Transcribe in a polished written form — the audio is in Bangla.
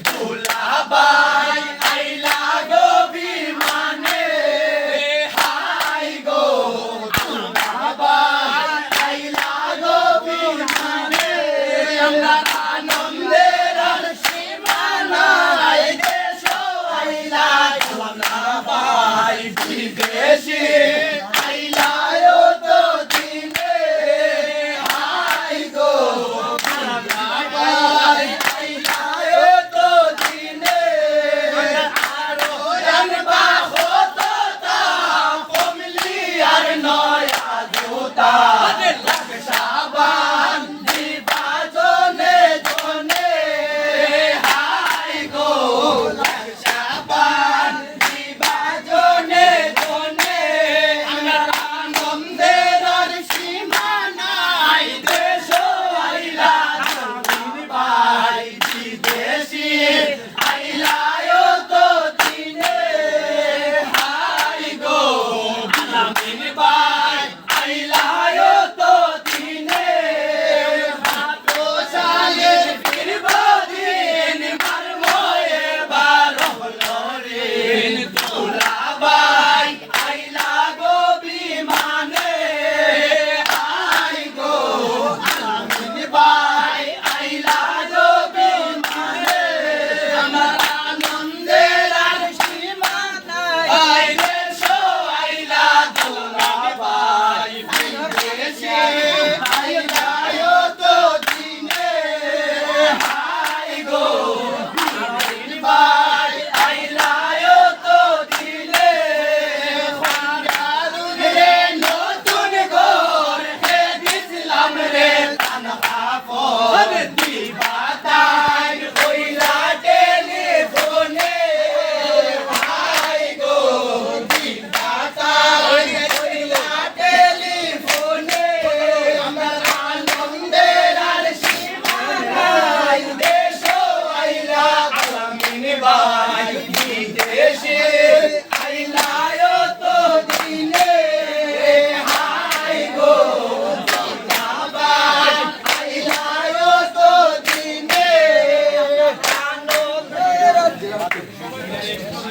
দুলাভাই আইলা গো বিমানে হাই গো দুলাভাই আইলা গো বিমানে আমরা আনন্দের আর সীমা নাই দেশ আইলা দুলাভাই বিদেশে আইলা তো দিনে হাই গো দুলাভাই আইলা তো দিনে আরো জানবা হতো তা কমলি আর নয়া জোতা সাবান দিবাজনে জনে হাই গো সাবান দিবাজনে জনে আমরা আনন্দের আর সীমা নাই দেশ আইলা ভাই বিদেশি আইলা তো দিনে হাই গো আলামিন ভাই আইলা তো দিনে হাতো সালের ফিরবদিন মারমো এবার হলরিন দুলাভাই আইলা গো বিমানে হাই গো আলামিন ভাই আইলা গো বিমানে আমার আনন্দের আর সীমা নাই দেশ আইলা দুলাভাই বিদেশে